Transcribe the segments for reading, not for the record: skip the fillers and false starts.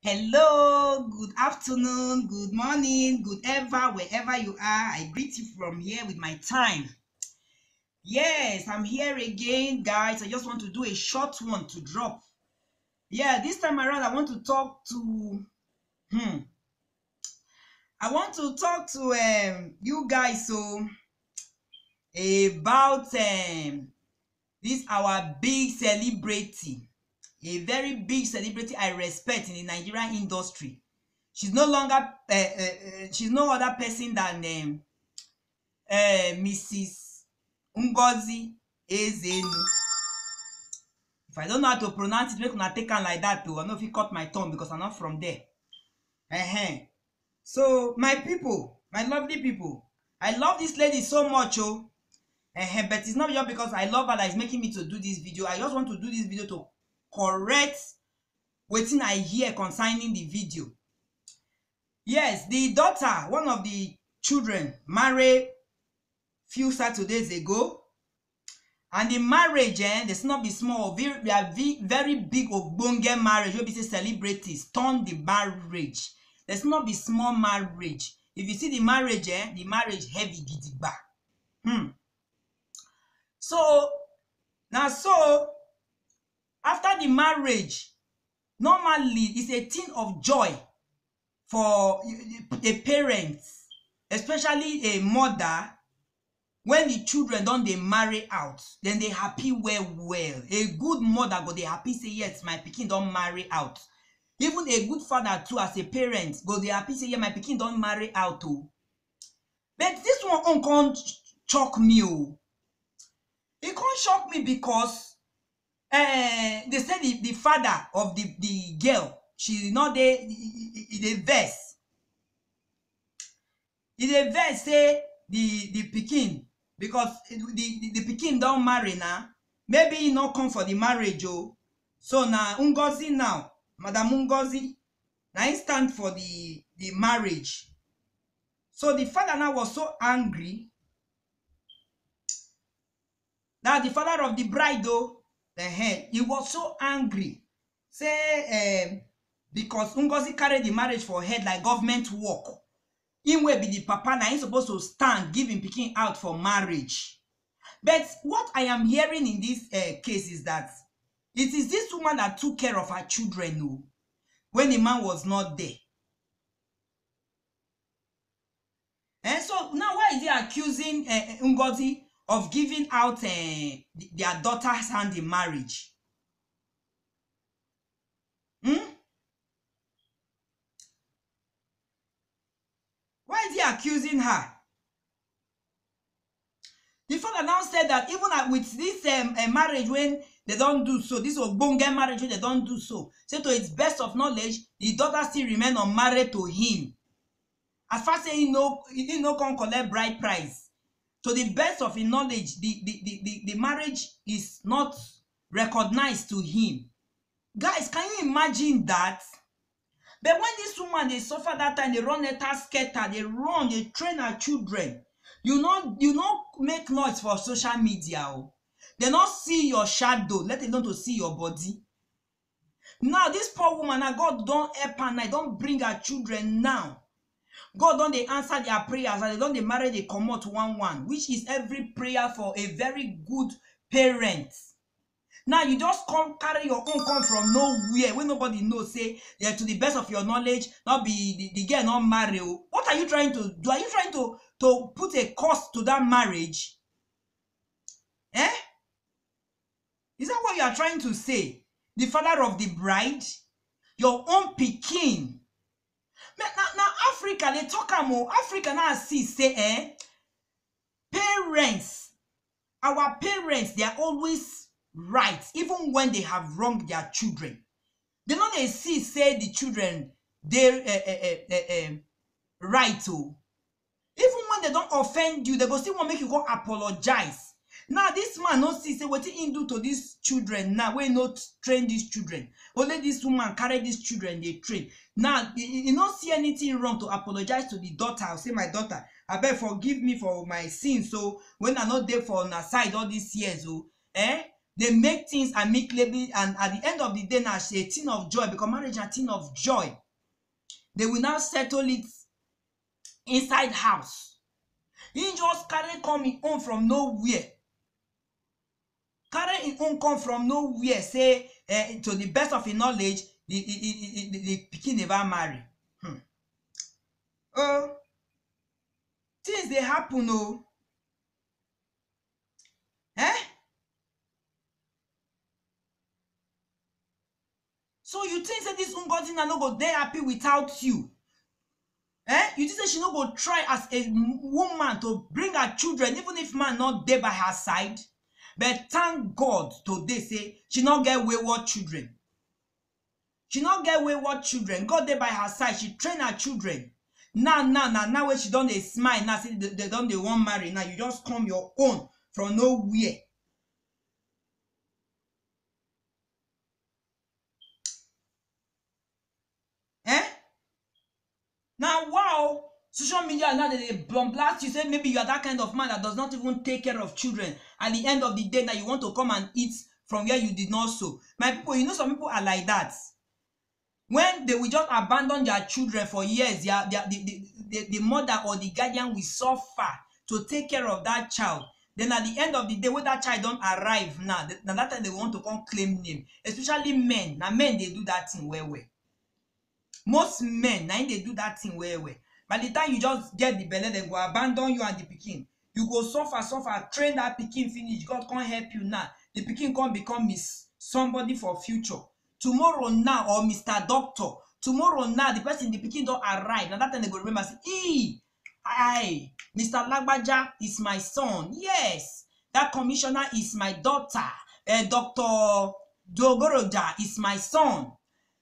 Hello, good afternoon, good morning, good ever, wherever you are. I greet you from here with my time. Yes, I'm here again, guys. I just want to do a short one to drop. Yeah, this time around, I want to talk to. Hmm. I want to talk to you guys about this our big celebrity, a very big celebrity I respect in the Nigerian industry. She's no longer she's no other person than Mrs. Ngozi Ezenu. If I don't know how to pronounce it, make una take am like that too. I know if you cut my tongue because I'm not from there. So my people, my lovely people, I love this lady so much, but it's not just because I love her that is making me to do this video. I just want to do this video to correct wetin I hear concerning the video. Yes, the daughter, one of the children, married few Saturdays ago, and the marriage there's not be small, very big ogbonge marriage wey be say celebrities turn the marriage. There's not be small marriage. If you see the marriage heavy gidigba. So now, so after the marriage, normally it's a thing of joy for a parent, especially a mother. When the children don dey marry out, then they happy well. A good mother go dey happy say yes, my pikin don marry out. Even a good father too, as a parent, go dey happy say yeah, my pikin don marry out too. But this one can't shock me. It can't shock me because they say the father of the girl, she not dey vex. E dey vex say the pikin, because the pikin don marry now, maybe he no come for the marriage. So now Ngozi, now Madam Ngozi, now he stand for the marriage. So the father now was so angry. Now the father of the bride he was so angry, say because Ngozi carried the marriage for head like government work. Him wey be the papa, now he's supposed to stand, give him pikin out for marriage. But what I am hearing in this case is that it is this woman that took care of her children when the man was not there. And so now why is he accusing Ngozi of giving out their daughter's hand in marriage? Why is he accusing her? The father now said that even with this marriage, when they don't do so, this ogbonge marriage when they don't do so, say to its best of knowledge, the daughter still remain unmarried to him. As far as he no can collect bride price. To the best of his knowledge, the marriage is not recognized to him. Guys, can you imagine that? But when this woman, they suffer that time, they run a skater, they run, they train her children. You not make noise for social media. They not see your shadow, let alone to see your body. Now, this poor woman, now God don't help her, now don't bring her children now. God don't they answer their prayers, and they don't they marry, they come out one, which is every prayer for a very good parent. Now you just come carry your own come from nowhere when nobody knows, say yeah, to the best of your knowledge, not be the girl not marry. What are you trying to do? Are you trying to put a cost to that marriage? Is that what you are trying to say? The father of the bride, your own pikin. Now Africa, they talk more. Africa now see say parents, our parents, they are always right, even when they have wronged their children. They know they see say the children they right too. Even when they don't offend you, they go still want make you go apologize. Now this man no see say what he do to these children. Now we not train these children. Only this woman carry these children, they train. Now you don't see anything wrong to apologize to the daughter. I'll say, my daughter, I beg forgive me for my sins. So when I'm not there for on her side all these years, They make things amicably, and at the end of the day, now it's a thing of joy, because marriage is a thing of joy. They will now settle it inside house. He just carry come him own from nowhere. Carry him own come from nowhere. Say, to the best of his knowledge, the pikin never marry. Things they happen, oh. So you think that this Ngozi no go dey happy without you? You think that she no go try as a woman to bring her children, even if man not there by her side? But thank God today say she not get wayward children. She not get wayward children. God there by her side. She train her children. Now when she done dey smile, now say they done dey want marry. Now you just come your own from nowhere. Now, wow, social media now they blast you, say maybe you are that kind of man that does not even take care of children. At the end of the day, now you want to come and eat from where you did not sow. My people, you know some people are like that. When they will just abandon their children for years, the mother or the guardian will suffer to take care of that child. Then at the end of the day, when that child don't arrive now, that time they want to come claim name. Especially men. Now men, they do that thing well. Most men, now they do that thing well. By the time you just get the belly, they go abandon you and the pikin. You go suffer, train that pikin finish. God can't help you now. The pikin can't become somebody for future. Tomorrow now, or Mr. Doctor, tomorrow now, the pikin don't arrive. Now that time they go remember, say, Mr. Lagbaja is my son. Yes, that commissioner is my daughter. Dr. Dogoroja is my son.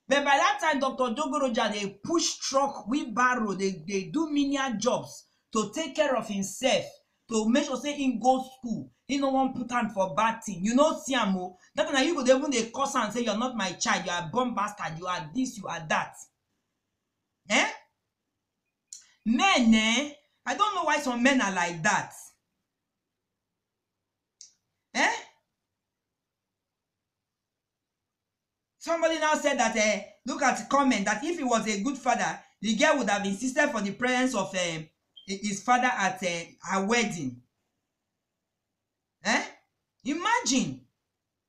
But by that time, Dr. Dogoroja, they push truck, wheelbarrow, they do menial jobs to take care of himself, to make sure say he go school. He no one put hand for bad thing. You know, Siamo. That time you go even they curse and say you're not my child, you are a born bastard, you are this, you are that. Men, I don't know why some men are like that. Somebody now said that, look at the comment, that if he was a good father, the girl would have insisted for the presence of his father at her wedding. Imagine.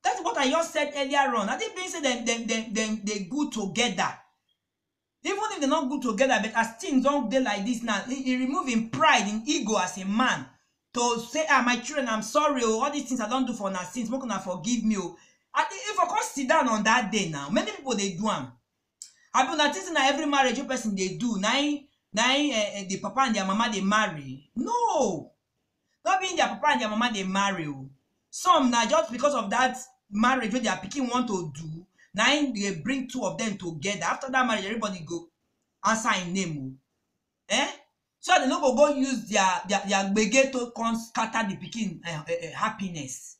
That's what I just said earlier on. I didn't mean say they good together. Even if they're not good together, but as things don't dey like this now, he remove him pride, in ego as a man. To say, my children, I'm sorry, all these things I don't do for now since, make una forgive me. If I can't sit down on that day now, many people they do them. I be noticing that every marriage person they do, now the papa and their mama they marry. No, not being their papa and their mama they marry. Some now just because of that marriage where their pikin want to do, now they bring two of them together. After that marriage, everybody go answer in name. So they no go use their gbege to scatter the pikin happiness.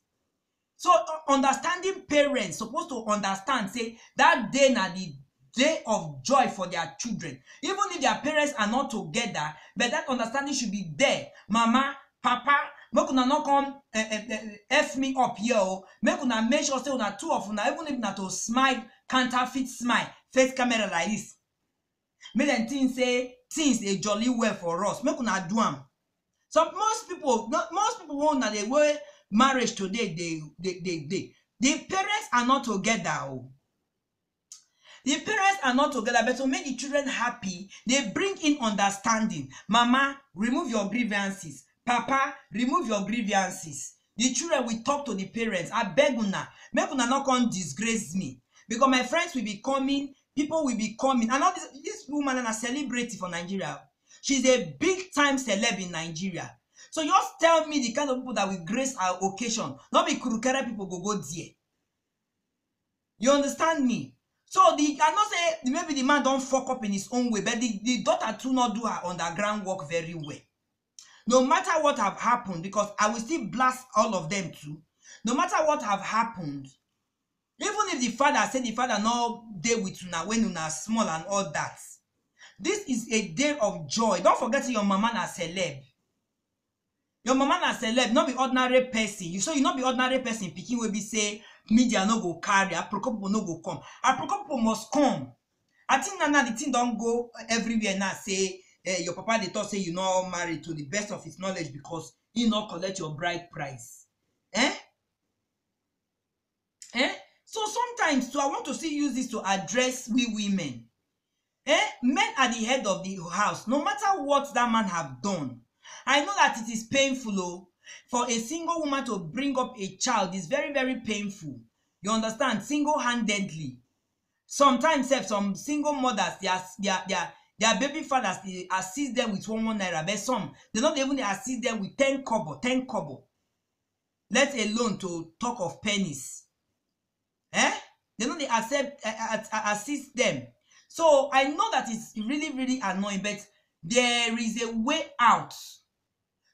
So understanding parents supposed to understand, say that day na the day of joy for their children. Even if their parents are not together, but that understanding should be there. Mama, papa, make una not come F me up here. Make una make sure say una two of una, even if na to smile, counterfeit smile, face camera like this. Make them think say things they jolly well for us. Make una do them. So most people want that the way marriage today, the parents are not together. The parents are not together, but to make the children happy, they bring in understanding. Mama, remove your grievances. Papa, remove your grievances. The children will talk to the parents. I beg una, make una not come disgrace me. Because my friends will be coming, people will be coming. And all this woman is a celebrity for Nigeria. She's a big time celeb in Nigeria. So just tell me the kind of people that will grace our occasion. Not be Kurukere people go there. You understand me? So I not say maybe the man don't fuck up in his own way, but the daughter too not do her underground work very well. No matter what have happened, because I will still blast all of them too. No matter what have happened, even if the father said the father no day with una when una small and all that, this is a day of joy. Don't forget your mama na celeb. Your mama na celeb, not be ordinary person. You so you not be ordinary person. Pikin will be say media no go carry. Aproko people no go come. Aproko people must come. I think now the thing don't go everywhere now. Say your papa they thought say you not married to the best of his knowledge because he not collect your bride price. So sometimes too, I want to still use this to address we women. Men are the head of the house. No matter what that man have done, I know that it is painful. For a single woman to bring up a child is very, very painful. You understand? Single-handedly. Sometimes some single mothers, their baby fathers, they assist them with 1 naira. But some, they not even assist them with 10 kobo. Let alone to talk of pennies. They know they assist them. So I know that it's really, really annoying, but there is a way out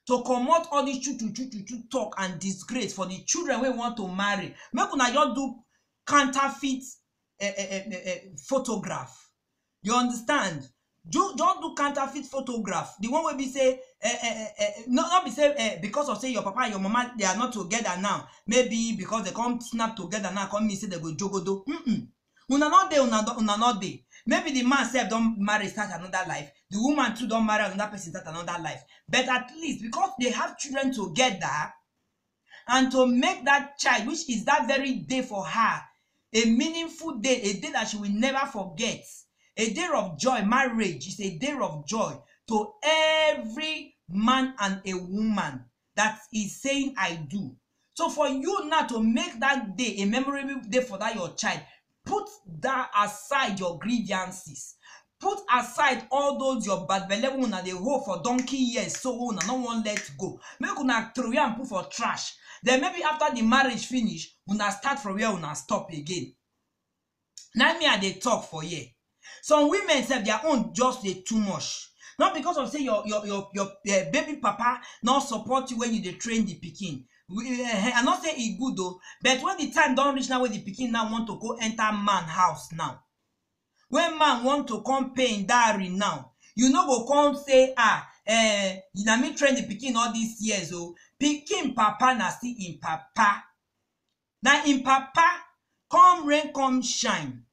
to comot all this chuchu talk and disgrace for the children we want to marry. Make una just do counterfeit photograph. You understand? Just do counterfeit photograph. The one where be say not be say because of say your papa and your mama they are not together now. Maybe because they come snap together now, come mean say they go jogodo. Una not there, una not there. Maybe the man self don't marry, start another life. The woman too don't marry another person, start another life. But at least because they have children together, and to make that child, which is that very day for her, a meaningful day, a day that she will never forget, a day of joy. Marriage is a day of joy to every man and a woman that is saying I do. So for you now to make that day a memorable day for that your child, put that aside your grievances. Put aside all those your bad belly una they hold for donkey years, so una no one let go. Make una throw and put for trash. Then maybe after the marriage finish, una start from where una stop again. Now me they talk for you. Some women say their own just they too much. Not because of say your baby papa not support you when you they train the pikin. I not say it good though, but when the time don't reach now where the pikin now want to go enter man house now. When man want to come pay in dowry now, you know go come say you know me train the pikin all these years oh. Pikin papa na still in papa. Now in papa, come rain come shine.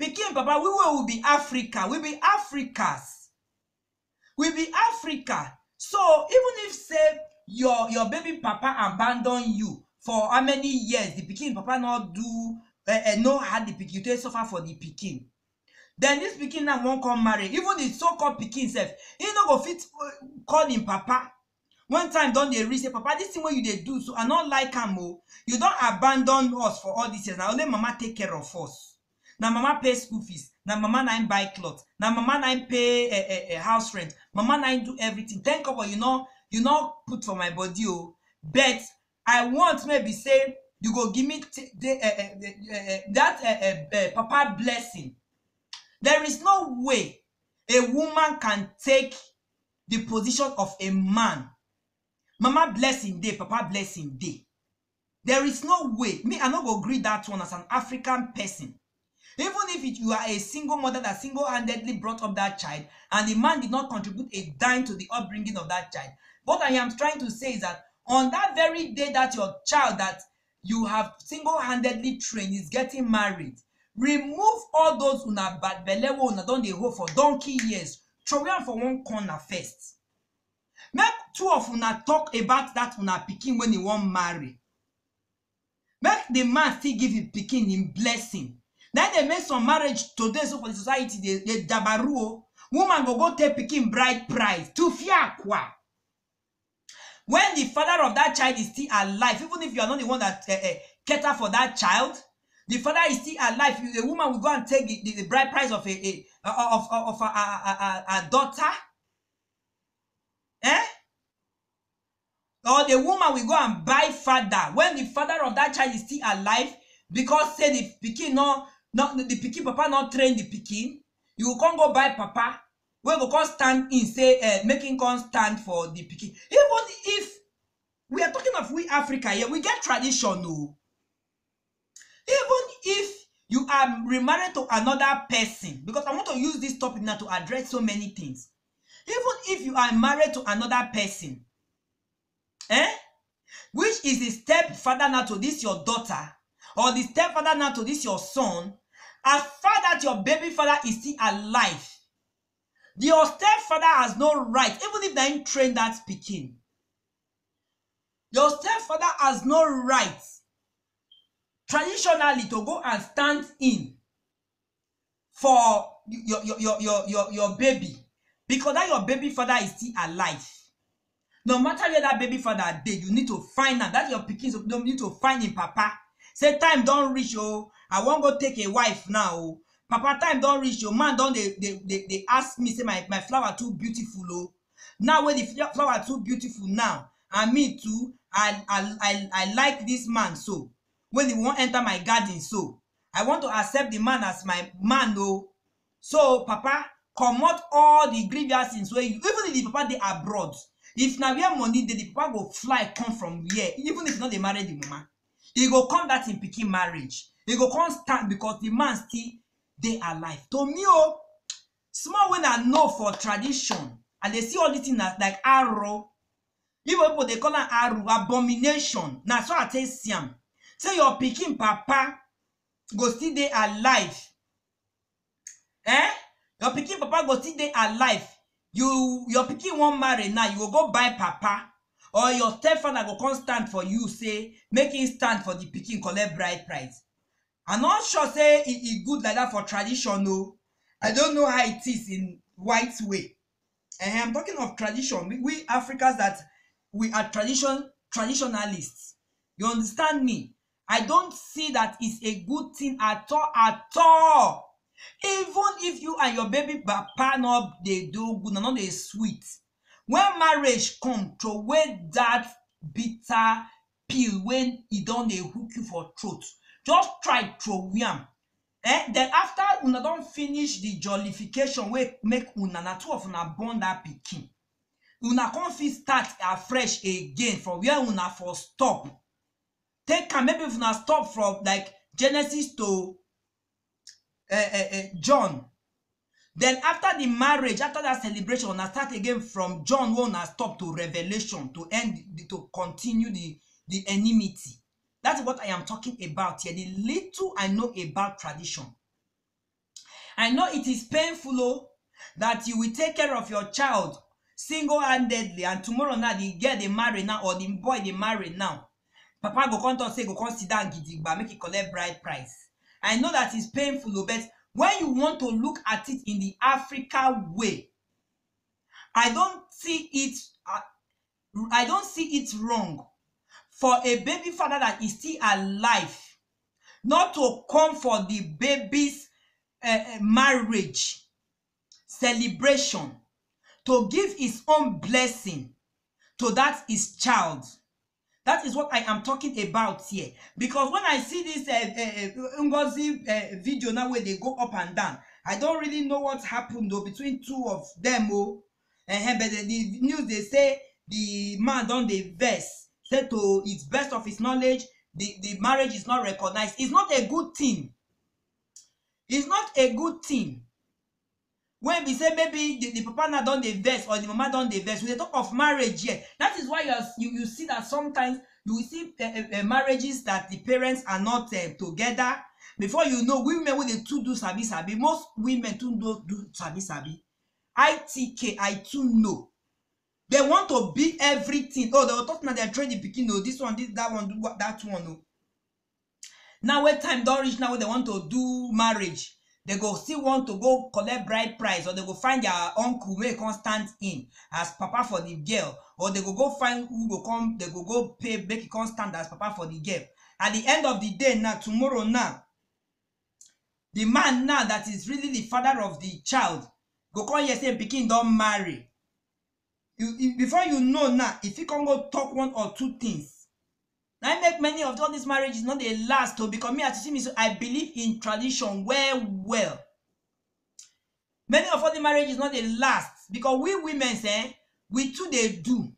Pikin papa, we will be Africa. We be Africas. We be Africa. So even if say your baby papa abandon you for how many years, the pikin papa not do no had the pikin to suffer for the pikin. Then this pikin now won't come marry. Even the so-called pikin self, he no go fit call him papa. One time don't they reach say papa, this thing what you they do, so I not like him. You don't abandon us for all these years. Now only mama take care of us. Now mama pay school fees. Now mama na buy clothes. Now mama na pay house rent. Mama na do everything. Thank God you know put for my body oh. But I want maybe say you go give me that papa blessing. There is no way a woman can take the position of a man. Mama blessing day, papa blessing day. There is no way. Me, I not go agree that one as an African person. Even if you are a single mother that single-handedly brought up that child, and the man did not contribute a dime to the upbringing of that child. What I am trying to say is that on that very day that your child that you have single-handedly trained is getting married, remove all those una bad belle una don dey hold for donkey years. Throw am for one corner first. Make two of una talk about that una pikin when you want marry. Make the man still give him pikin in blessing. Then they make some marriage today so for the society they dabaru. Woman go take pikin bride price to fiakwa. When the father of that child is still alive, even if you are not the one that cater for that child, the father is still alive. The woman will go and take the bride price of a daughter. Or the woman will go and buy father when the father of that child is still alive, because say the pikin the pikin papa not train the pikin. You will come go buy papa. We will come stand in say making come stand for the pikin. Even if we are talking of we Africa here, we get tradition no. Even if you are remarried to another person, because I want to use this topic now to address so many things. Even if you are married to another person, Which is the stepfather now to this your daughter, or the stepfather now to this your son, as far that your baby father is still alive, your stepfather has no right, even if they ain't trained that speaking. Your stepfather has no right traditionally to go and stand in for your baby, because that your baby father is still alive. No matter where that baby father did, you need to find out that your pikin, you need to find him papa. Say time don't reach, oh, I won't go take a wife now. Oh. Papa, time don't reach, oh, man don't they ask me, say my flower too beautiful, oh. Now when the flower too beautiful now, and me too, I like this man, so when he won't enter my garden, so I want to accept the man as my man, oh. So papa, comot all the grievous things where you, even if the papa they abroad. If na where money dey, the papa go fly come from where, even if not they marry the woman, he go come that in pikin marriage. He go come stand because the man still dey alive. To me, oh, small when I know for tradition, and they see all these things like arrow. Even people they call an arrow abomination. Now so I tell Siam, say your pikin papa go still dey alive. Your pikin papa go still dey alive. Your pikin won't marry now, you will go buy papa, or your stepfather go come stand for you, say make him stand for the pikin collect bride price. I'm not sure say it good like that for tradition, no. I don't know how it is in white way. And I'm talking of tradition. We Africans that we are traditionalists. You understand me? I don't see that it's a good thing at all. Even if you and your baby papa no they do good, no they sweet. When marriage come, throw away that bitter pill when it don't they hook you for throat. Just try throw am. Then after una don't finish the jollification, we make una na two of una born that pikin. Una come fit start afresh again from where una for stop. Take maybe if una stop from like Genesis to John. Then after the marriage, after that celebration, una start again from John when una stop to Revelation to end, to continue the enmity. That's what I am talking about here. The little I know about tradition. I know it is painful, oh, that you will take care of your child single-handedly, and tomorrow now the girl they marry now or the boy they marry now, papa go come to say go come sit down gidigba make it collect bride price. I know that is painful, but when you want to look at it in the African way, I don't see it wrong for a baby father that is still alive not to come for the baby's marriage celebration, to give his own blessing to that his child. That is what I am talking about here. Because when I see this Ngozi video now where they go up and down, I don't really know what happened though between two of them. But the news they say the man done the verse, said to its best of his knowledge, the marriage is not recognized. It's not a good thing. It's not a good thing. When we say maybe the papa now done the verse or the mama done the verse, we talk of marriage here. That is why you see that sometimes you will see marriages that the parents are not together. Before you know, women when they too do sabi, most women too do sabi. ITK, I too know. They want to be everything. Oh, they were talking about they're training pikin. No, this one, that one, do that one. No. Now when time don't reach, now when they want to do marriage, they go still want to go collect bride price, or they go find their uncle where come stand in as papa for the girl, or they go find who go come, they go pay make it come stand as papa for the girl. At the end of the day now, tomorrow now, the man now that is really the father of the child go come here say pikin don't marry. Before you know now, if you can go talk one or two things, I make many of all these marriages not they last to because me as you see me, so I believe in tradition well. Many of all the marriages not they last because we women say we too they do.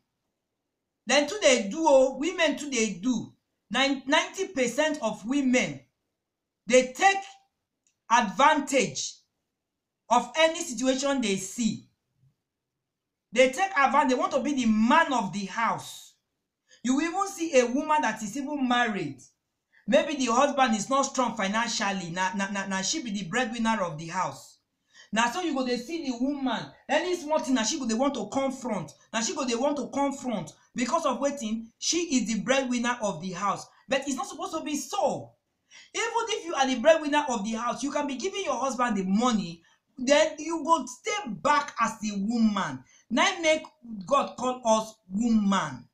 Then too they do, women too they do. 90% of women they take advantage of any situation they see. They take advantage, they want to be the man of the house. You even see a woman that is even married. Maybe the husband is not strong financially. Now she be the breadwinner of the house. Now so you go dey see the woman, any small thing that she go dey want to confront. Now she go dey want to confront because of waiting. She is the breadwinner of the house. But it's not supposed to be so. Even if you are the breadwinner of the house, you can be giving your husband the money, then you go stay back as the woman. Now make God call us woman.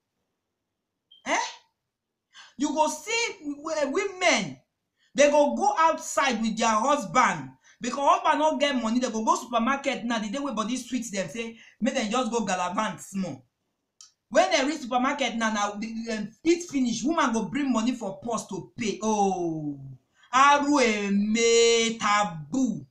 You go see women, they go outside with their husband because husband not get money. They go supermarket now. The day wey body sweet them say make them just go galavant small. When they reach supermarket now eat finish, woman go bring money for purse to pay. Oh, arueme taboo.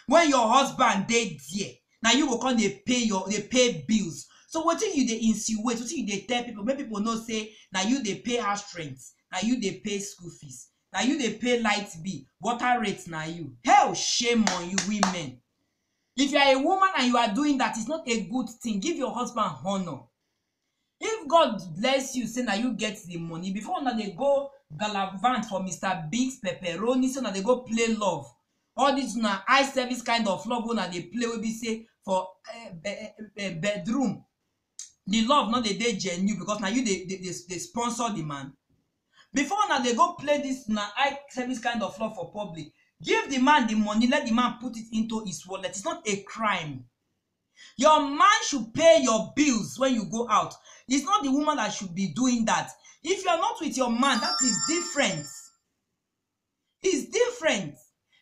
When your husband dey there, now you go come they pay bills. So what you dey insinuate, what you dey tell people, make people know say now you dey pay house rent, now you dey pay school fees, now you dey pay light bill, water rates now you. Hell, shame on you women. If you are a woman and you are doing that, it's not a good thing. Give your husband honor. If God bless you, say now you get the money, before now they go galavant for Mr. Biggs pepperoni, so now they go play love. All this now eye service kind of love when they play will be say for bedroom. The love not the day genuine because now you they sponsor the man. Before now they go play this now eye service kind of love for public. Give the man the money, let the man put it into his wallet. It's not a crime. Your man should pay your bills when you go out. It's not the woman that should be doing that. If you are not with your man, that is different. It's different.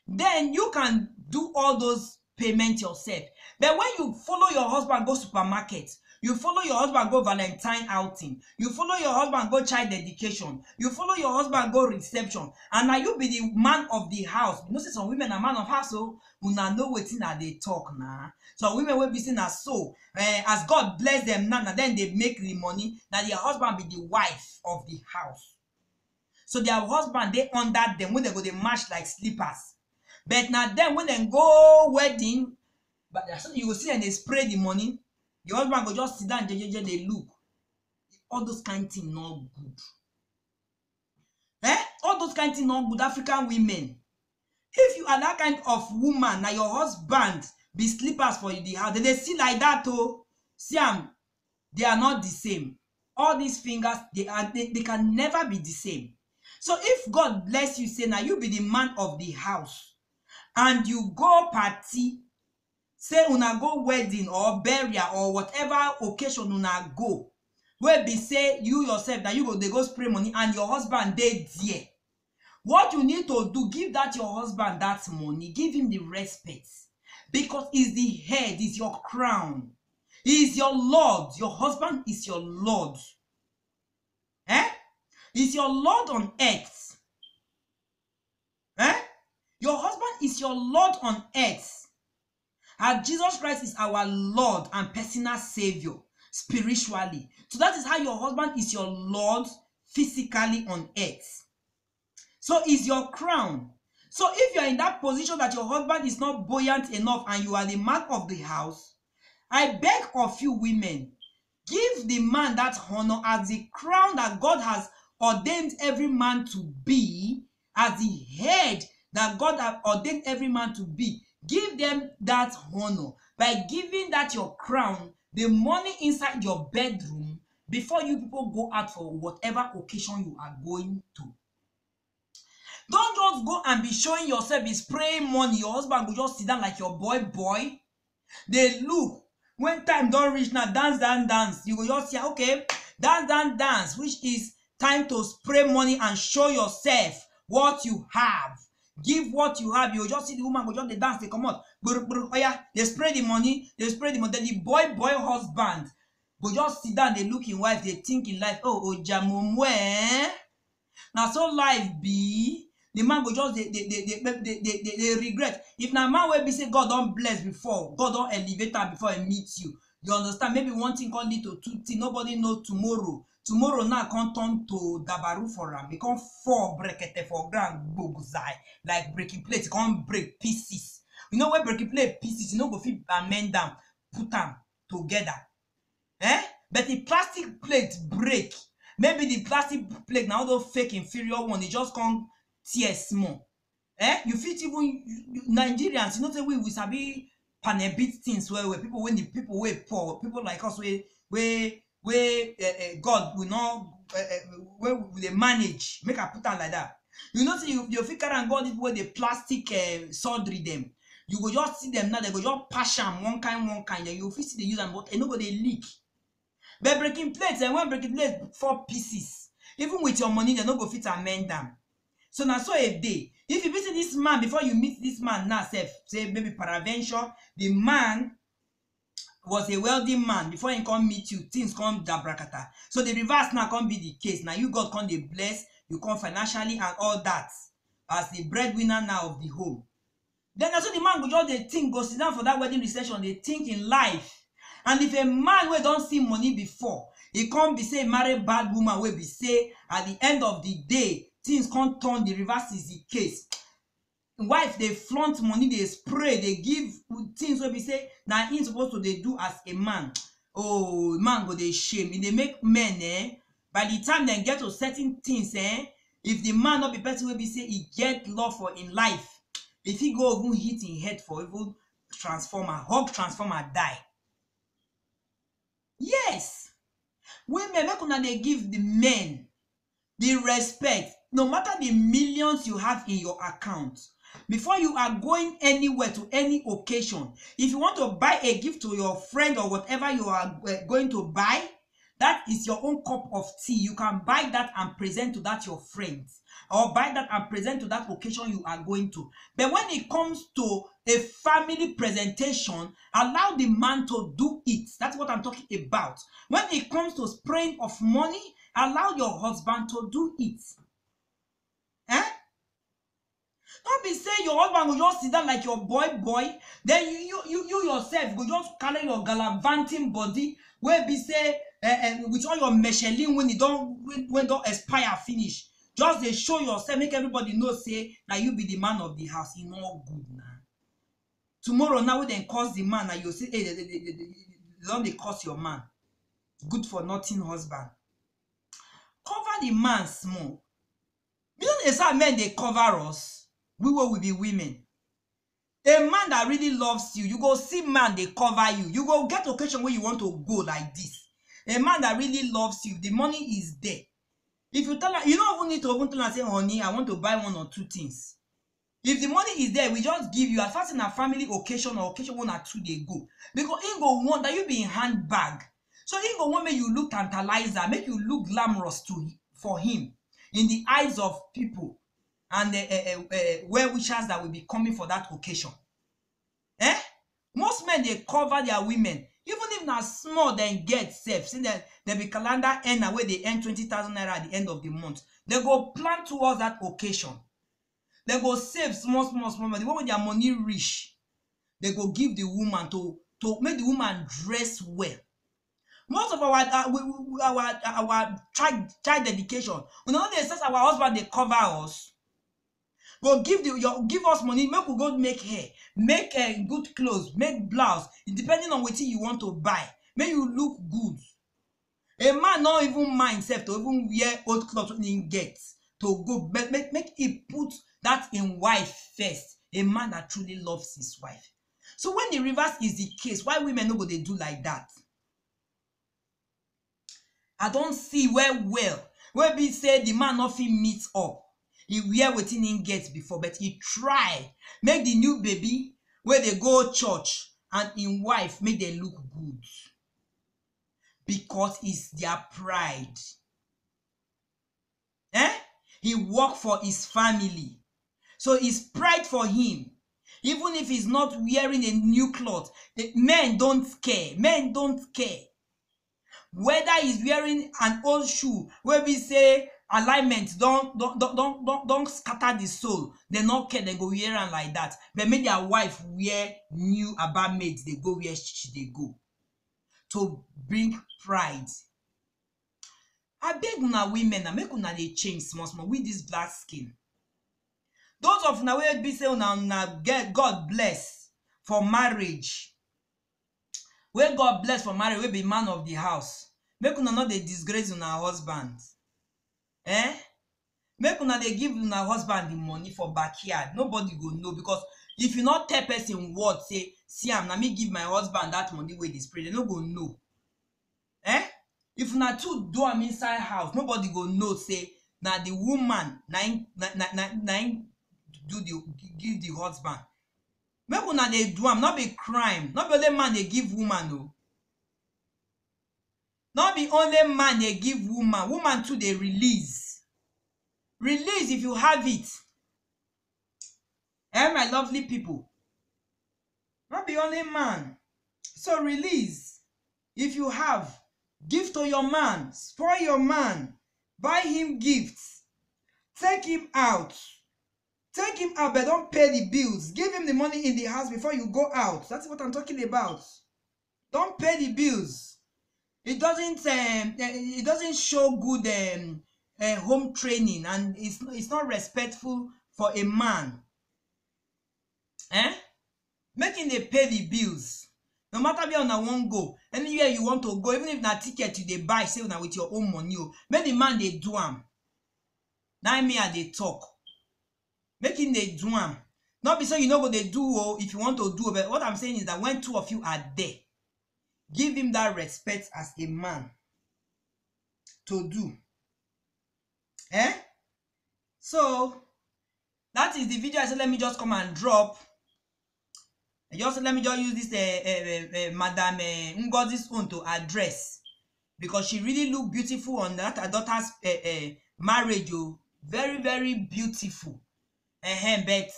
Then you can do all those payments yourself. But when you follow your husband go supermarket, you follow your husband go Valentine outing, you follow your husband go child education, you follow your husband go reception, and now you be the man of the house. You know, say some women are man of house, so you know wetin that they talk now. Some women will be seen as so, as God bless them now, then they make the money, that their husband be the wife of the house. So their husband, they under them, when they go, they match like slippers. But now then, when they go wedding, but you will see and they spray the money, your husband go just sit down, they look. All those kind of things not good. All those kind of things not good. African women. If you are that kind of woman, now your husband be slippers for you the house, they see like that oh. See they are not the same. All these fingers, they can never be the same. So if God bless you, say now you be the man of the house, and you go party, say una go wedding or burial or whatever occasion una go, where be say you yourself that you go they go spray money and your husband dey there. What you need to do, give that your husband that money, give him the respect, because he's the head, is your crown, he is your Lord. Your husband is your Lord. Is your Lord on earth. Your husband is your Lord on earth. And Jesus Christ is our Lord and personal Savior spiritually. So that is how your husband is your Lord physically on earth. So is your crown. So if you are in that position that your husband is not buoyant enough and you are the man of the house, I beg of you women, give the man that honor as the crown that God has ordained every man to be, as the head that God has ordained every man to be. Give them that honor by giving that your crown, the money inside your bedroom, before you people go out for whatever occasion you are going to. Don't just go and be showing yourself, be spraying money. Your husband will just sit down like your boy. They look. When time don't reach now, dance. You go just say, okay, dance, which is time to spray money and show yourself what you have. Give what you have. You just see the woman go just the dance, they come out. Oh yeah, they spray the money. Then the boy husband go just sit down, they look in wife, they think in life, oh jamumwe. Now so life be. The man go just they regret. If na man will be say God don't bless before, God don't elevate her before he meets you. You understand? Maybe one thing can lead to two things. Nobody knows tomorrow. Tomorrow now can't turn to dabaru for him. He can't fall breakete for ground bogzai like breaking plate. He can't break pieces. You know when breaking plate pieces, you know go fit amend them, put them together. But the plastic plate break. maybe the plastic plate now those fake inferior one, they just come tear small. You fit even Nigerians, you know, say we sabi panebit things where people, when the people way poor, people like us where God will not where will they manage, make a put out like that. You know, say you figure and God where the plastic surgery them. You go just see them now, they go just pass them one kind, then you fit see they use them, but nobody leak. But breaking plates, and when breaking plates 4 pieces, even with your money, they no go fit amend them. So now so a day, if you visit this man before you meet this man now, say maybe paraventure, the man was a wealthy man before he come meet you, things come dabrakata. So the reverse now come be the case. Now you God come dey bless, you come financially and all that as the breadwinner now of the home. Then also the man go just dey think, go sit down for that wedding reception, they think in life. And if a man wey don't see money before, he come be say marry bad woman wey be say at the end of the day things can't turn, the reverse is the case. Wife they flaunt money, they spray, they give things wey be say now he's supposed to they do as a man. Oh, man go they shame. If they make men by the time they get to certain things if the man not be person will be say he get love for in life, if he go even hit in head for even transformer, hug transformer die. Yes, women make una they give the men the respect, no matter the millions you have in your account. Before you are going anywhere to any occasion, if you want to buy a gift to your friend or whatever you are going to buy, that is your own cup of tea. You can buy that and present to that your friends, or buy that and present to that occasion you are going to. But when it comes to a family presentation, allow the man to do it. That's what I'm talking about. When it comes to spraying of money, allow your husband to do it. Don't be saying your husband will just sit down like your boy. Then you yourself go just carry your gallivanting body where be say with all your Michelin when it don't expire finish. Just they show yourself, make everybody know say that you be the man of the house. You know good now. Tomorrow now when they curse the man, and you say hey, they curse your man. Good for nothing husband. Cover the man small. You know it's how men they cover us. We will be women. A man that really loves you, you go see man, they cover you. You go get occasion where you want to go like this. A man that really loves you, the money is there. If you tell her, you don't even need to open to and say, honey, I want to buy 1 or 2 things. If the money is there, we just give you. At first in a family occasion or occasion 1 or 2 they go. Because he go want that you be in handbag. So he go want make you look tantalizer, make you look glamorous for him in the eyes of people. And well-wishers that will be coming for that occasion. Most men, they cover their women. Even if not small, then get safe. See that there be calendar end where they earn 20,000 naira at the end of the month. They go plan towards that occasion. They go save small. But the one with their money rich, they go give the woman to make the woman dress well. Most of our child dedication, we know they say our husband they cover us. Go give us money, make we go make hair, make good clothes, make blouse, depending on what you want to buy. Make you look good. A man not even mind himself to even wear old clothes when he gets to go, but make he put that in wife first. A man that truly loves his wife. So when the reverse is the case, why women no go they do like that? I don't see where we say the man nothing meets up. He wear wetin him get before, but he try make the new baby where they go church and in wife make them look good. Because it's their pride. He work for his family. So it's pride for him. Even if he's not wearing a new cloth, men don't care. Men don't care. Whether he's wearing an old shoe where we say alignment don't scatter the soul. They not care, they go wear and like that. But make their wife wear new about maids, they go where they go. To bring pride. I beg una women, I make una they change small with this black skin. Those of una wey be say una get God bless for marriage. Where God bless for marriage, we be man of the house. Make una not dey disgrace una husband. Make una dey give una husband the money for backyard. Nobody go know, because if you not tell person word say, see am, na me give my husband that money wey dey spray, they no go know. If una two do am inside house, nobody go know say na the woman na do the give the husband. Make una dey do am, not be crime. Not be only man dey give woman o. Not be only man dey give woman. Woman too dey release. Release if you have it. My lovely people. Not be only man. So release if you have. Give to your man. Spoil your man. Buy him gifts. Take him out. Take him out, but don't pay the bills. Give him the money in the house before you go out. That's what I'm talking about. Don't pay the bills. It doesn't show good home training, and it's not respectful for a man. Making they pay the bills. No matter where una wan go, anywhere you want to go, even if na ticket you dey buy, say una with your own money, make the man dey do am. Now me I dey talk. Make him dey do am. Not be so you no go dey do if you want to do, but what I'm saying is that when two of you are there, give him that respect as a man to do. So that is the video I said let me just come and drop. Let me just use this Madam Ngozi's own to address, because she really look beautiful on that her daughter's marriage. Very, very beautiful. But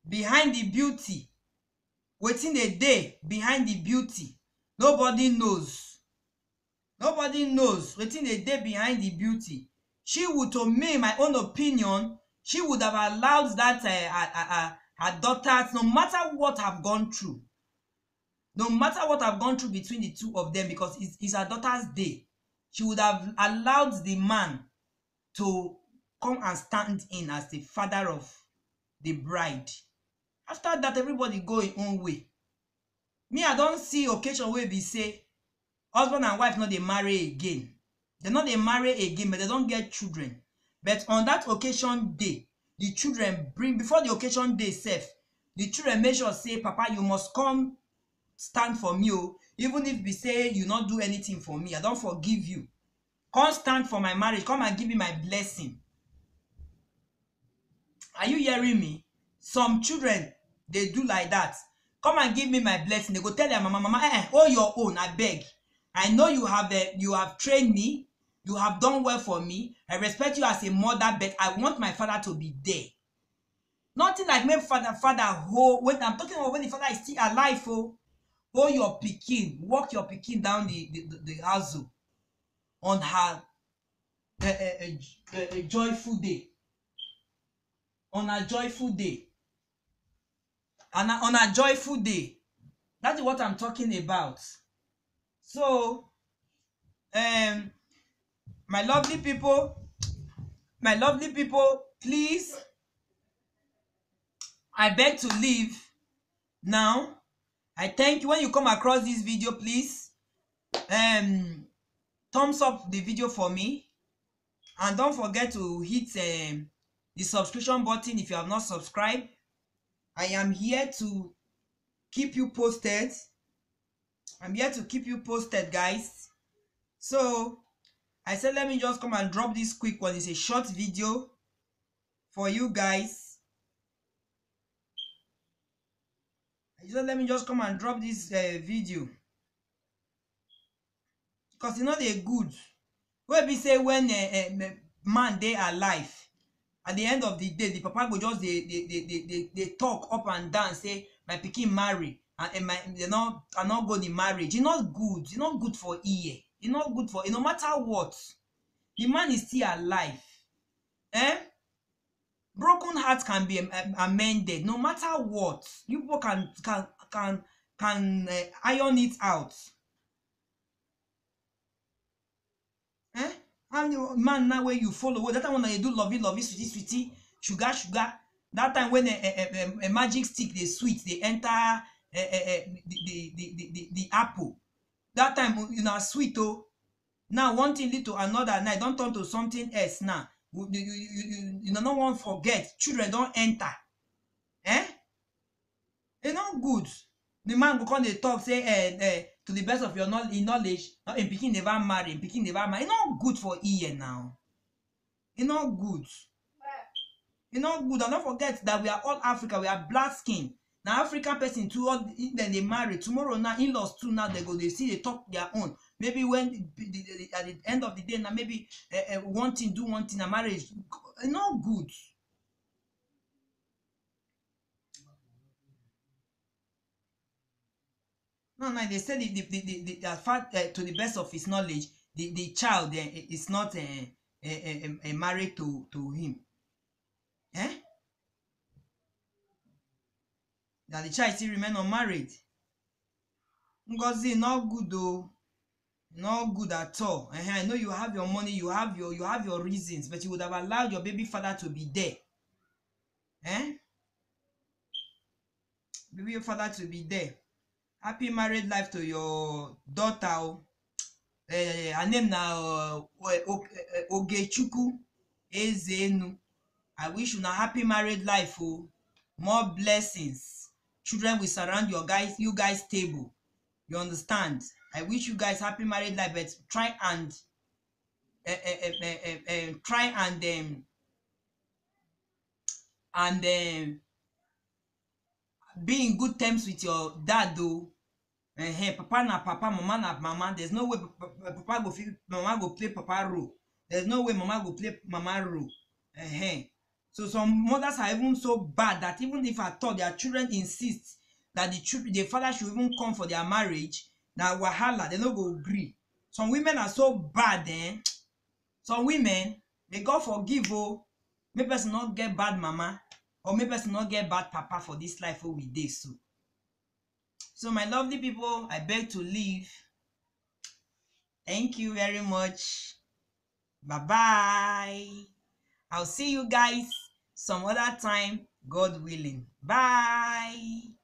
behind the beauty, waiting a day behind the beauty, nobody knows. Nobody knows waiting a day behind the beauty. She would, to me, my own opinion, she would have allowed that her daughters, no matter what have gone through, between the two of them, because it's her daughter's day, she would have allowed the man to come and stand in as the father of the bride. After that, everybody go in own way. Me, I don't see occasion where we say husband and wife not they marry again. They not they marry again, but they don't get children. But on that occasion day, the children bring, before the occasion day self, the children make sure say, Papa, you must come stand for me. Even if we say you not do anything for me, I don't forgive you. Come stand for my marriage. Come and give me my blessing. Are you hearing me? Some children, they do like that. Come and give me my blessing. They go tell their mama, oh, your own, I beg. I know you have trained me. You have done well for me. I respect you as a mother, but I want my father to be there. Nothing like make father when I'm talking about when the father is still alive, hold your pikin, walk your pikin down the house on her a joyful day. On a joyful day. And on a joyful day. That is what I'm talking about. So, my lovely people, please, I beg to leave now. I thank you. When you come across this video, please thumbs up the video for me, and don't forget to hit the subscription button if you have not subscribed. I am here to keep you posted. I'm here to keep you posted, guys. So I said let me just come and drop this quick one. It's a short video for you guys. I said let me just come and drop this video, because you know they're good. Where we say when man they alive, at the end of the day, the papa go just they talk up and down, say my pikin marry, and my I not go the marriage. It's not good. It's not good for ear. It's not good for no matter what. The man is still alive. Broken heart can be amended no matter what. You people can iron it out. And the man now where you follow, that time when you do lovey, sweetie, sugar. That time when a magic stick, they sweet, they enter the apple. That time, you know, sweet, Now one thing lead to another. Now don't turn to something else. Now you don't want to forget. Children don't enter. Eh? It's not good. The man go come dey talk say to the best of your knowledge, in pikin never marry, pikin never marry. It's not good for ear now. It's not good. It's not good. And don't forget that we are all Africa. We are black skin. Now African person too, all then they marry. Tomorrow now in-laws too, now they go, they see, they talk their own. Maybe when at the end of the day now, maybe one thing do one thing, a marriage. It's not good. No, they said the fact to the best of his knowledge, the child is not married to him. Eh? That the child still remain unmarried. Ngozi, not good though. Not good at all. I know you have your money, you have your reasons, but you would have allowed your baby father to be there. Eh? Baby father to be there. Happy married life to your daughter. Her name now Ogechukwu Ezenu. I wish you a happy married life. Oh, more blessings. Children will surround you guys table. You understand? I wish you guys happy married life, but try and be in good terms with your dad though. Papa na papa, mama na mama. There's no way papa go feel mama go play papa role. There's no way mama go play mama role. So some mothers are even so bad that even if at all their children insist that the father should even come for their marriage, now wahala, they no go agree. Some women are so bad, Some women, may God forgive, oh, may person not get bad mama, or may person not get bad papa for this life oh we dey so. So my lovely people, I beg to leave. Thank you very much. Bye-bye. I'll see you guys some other time, God willing. Bye.